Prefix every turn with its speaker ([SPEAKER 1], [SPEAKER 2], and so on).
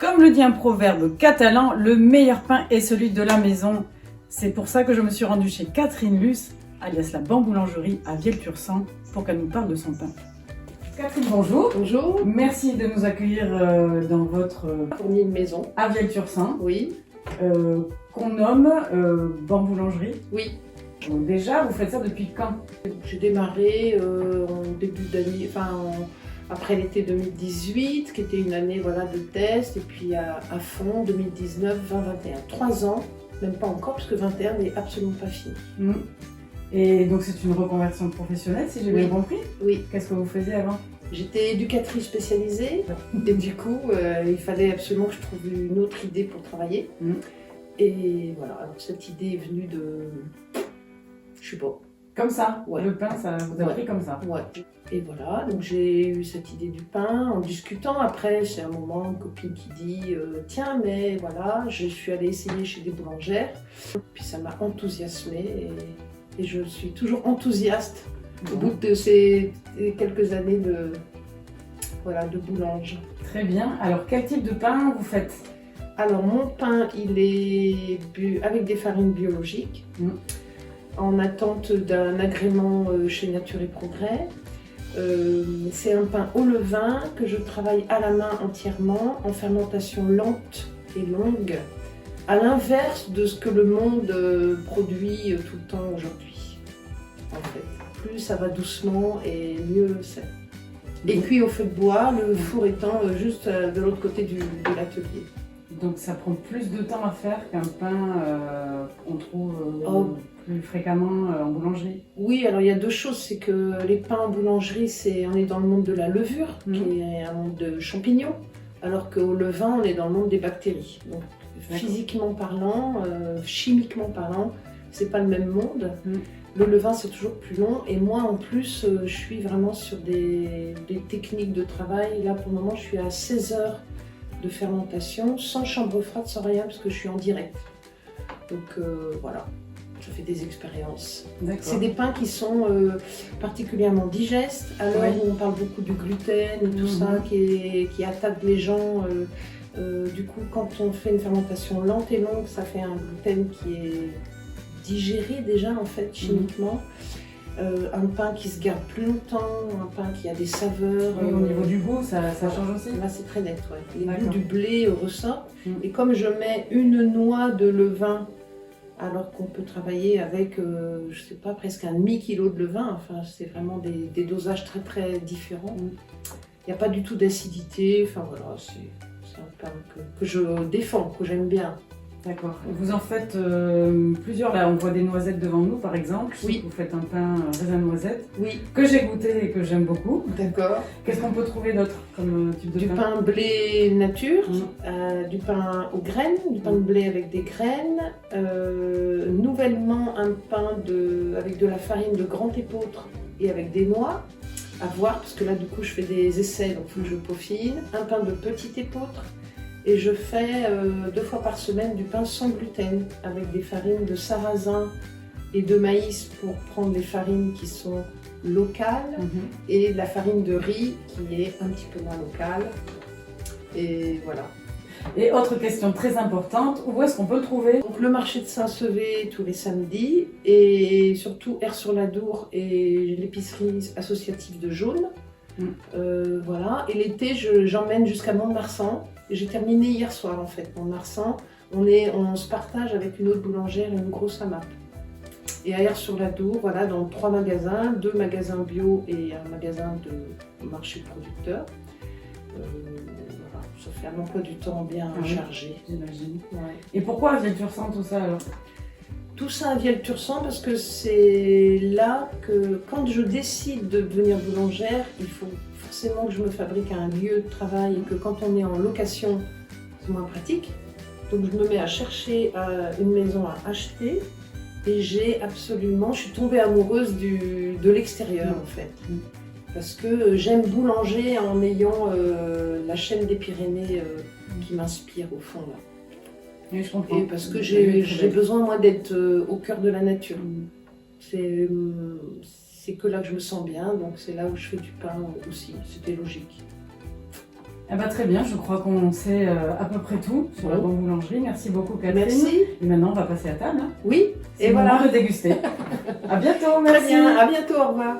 [SPEAKER 1] Comme le dit un proverbe catalan, le meilleur pain est celui de la maison. C'est pour ça que je me suis rendue chez Catherine Luce, alias la Bamboulangerie à Vielle-Tursan, pour qu'elle nous parle de son pain. Catherine, bonjour.
[SPEAKER 2] Bonjour.
[SPEAKER 1] Merci de nous accueillir dans votre
[SPEAKER 2] Fourni une maison.
[SPEAKER 1] à Vielle-Tursan,
[SPEAKER 2] Oui.
[SPEAKER 1] qu'on nomme Bamboulangerie.
[SPEAKER 2] Oui.
[SPEAKER 1] Donc déjà, vous faites ça depuis quand?
[SPEAKER 2] J'ai démarré en début d'année, après l'été 2018, qui était une année de test, et puis à fond 2019, 2021. 3 ans, même pas encore, parce que 21 n'est absolument pas fini.
[SPEAKER 1] Et donc c'est une reconversion professionnelle, si j'ai bien compris?
[SPEAKER 2] Oui.
[SPEAKER 1] Qu'est-ce que vous faisiez avant?
[SPEAKER 2] J'étais éducatrice spécialisée, et du coup, il fallait absolument que je trouve une autre idée pour travailler. Et voilà, alors cette idée est venue de... Je sais pas.
[SPEAKER 1] Comme ça,
[SPEAKER 2] ouais.
[SPEAKER 1] Le pain, ça vous a pris comme ça.
[SPEAKER 2] Ouais. Et voilà, donc j'ai eu cette idée du pain en discutant. Après, c'est un moment, une copine qui dit tiens, mais voilà, je suis allée essayer chez des boulangères. Puis ça m'a enthousiasmée et je suis toujours enthousiaste au bout de ces quelques années de boulange.
[SPEAKER 1] Très bien. Alors, quel type de pain vous faites?
[SPEAKER 2] Alors, mon pain, il est avec des farines biologiques. En attente d'un agrément chez Nature et Progrès. C'est un pain au levain que je travaille à la main entièrement, en fermentation lente et longue, à l'inverse de ce que le monde produit tout le temps aujourd'hui. En fait, plus ça va doucement et mieux c'est. Et cuit au feu de bois, le four étant juste de l'autre côté de l'atelier.
[SPEAKER 1] Donc ça prend plus de temps à faire qu'un pain qu'on trouve plus fréquemment en boulangerie?
[SPEAKER 2] Oui, alors il y a deux choses, c'est que les pains en boulangerie, on est dans le monde de la levure, qui est un monde de champignons, alors qu'au levain, on est dans le monde des bactéries. Donc physiquement parlant, chimiquement parlant, c'est pas le même monde. Le levain, c'est toujours plus long, et moi en plus, je suis vraiment sur des techniques de travail. Là pour le moment, je suis à 16 heures de fermentation, sans chambre froide, sans rien, parce que je suis en direct. Donc voilà, je fais des expériences. C'est des pains qui sont particulièrement digestes, à l'heure où on parle beaucoup du gluten et tout ça, qui attaque les gens. Du coup, quand on fait une fermentation lente et longue, ça fait un gluten qui est digéré déjà, en fait, chimiquement. Un pain qui se garde plus longtemps, un pain qui a des saveurs.
[SPEAKER 1] Oui, au niveau du goût, ça change aussi?
[SPEAKER 2] Là, c'est très net, ouais. Les goûts du blé ressortent. Et comme je mets une noix de levain, alors qu'on peut travailler avec, je sais pas, presque un demi-kilo de levain, enfin, c'est vraiment des dosages très très différents. Il n'y a pas du tout d'acidité, enfin voilà, c'est un pain que je défends, que j'aime bien.
[SPEAKER 1] D'accord. Vous en faites plusieurs, là on voit des noisettes devant nous par exemple.
[SPEAKER 2] Oui.
[SPEAKER 1] Vous faites un pain raisin noisette.
[SPEAKER 2] Oui.
[SPEAKER 1] Que j'ai goûté et que j'aime beaucoup.
[SPEAKER 2] D'accord.
[SPEAKER 1] Qu'est-ce qu'on peut trouver d'autre comme type de pain?
[SPEAKER 2] Du pain blé nature, du pain aux graines, du pain de blé avec des graines. Nouvellement un pain avec de la farine de grand épeautre et avec des noix. À voir, parce que là du coup je fais des essais, donc il faut que je peaufine. Un pain de petit épeautre. Et je fais 2 fois par semaine du pain sans gluten avec des farines de sarrasin et de maïs pour prendre les farines qui sont locales et la farine de riz qui est un petit peu moins locale. Et voilà.
[SPEAKER 1] Et autre question très importante, où est-ce qu'on peut le trouver?
[SPEAKER 2] Donc le marché de Saint-Sevé tous les samedis et surtout Aire-sur-l'Adour et l'épicerie associative de Jaune. Voilà. Et l'été j'emmène jusqu'à Mont-de-Marsan. J'ai terminé hier soir en fait, Mont-de-Marsan. On se partage avec une autre boulangère une grosse AMAP. Et à Aire-sur-l'Adour, voilà, dans 3 magasins, 2 magasins bio et un magasin de marché de producteurs. Voilà, ça fait un emploi du temps bien chargé.
[SPEAKER 1] J'imagine.
[SPEAKER 2] Ouais.
[SPEAKER 1] Et pourquoi Vielle-Tursan tout ça alors?
[SPEAKER 2] Tout ça à Vielle-Tursan parce que c'est là que quand je décide de devenir boulangère, il faut forcément que je me fabrique un lieu de travail et que quand on est en location, c'est moins pratique. Donc je me mets à chercher une maison à acheter et je suis tombée amoureuse de l'extérieur en fait. Parce que j'aime boulanger en ayant la chaîne des Pyrénées qui m'inspire au fond là.
[SPEAKER 1] Oui, je comprends.
[SPEAKER 2] Et parce que j'ai besoin moi d'être au cœur de la nature. C'est que là que je me sens bien, donc c'est là où je fais du pain aussi, c'était logique.
[SPEAKER 1] Eh ben, très bien, je crois qu'on sait à peu près tout sur la boulangerie. Merci beaucoup Catherine.
[SPEAKER 2] Merci.
[SPEAKER 1] Et maintenant on va passer à table. Hein.
[SPEAKER 2] Oui,
[SPEAKER 1] Et voilà. De déguster. À bientôt, merci.
[SPEAKER 2] Très bien, à bientôt, au revoir.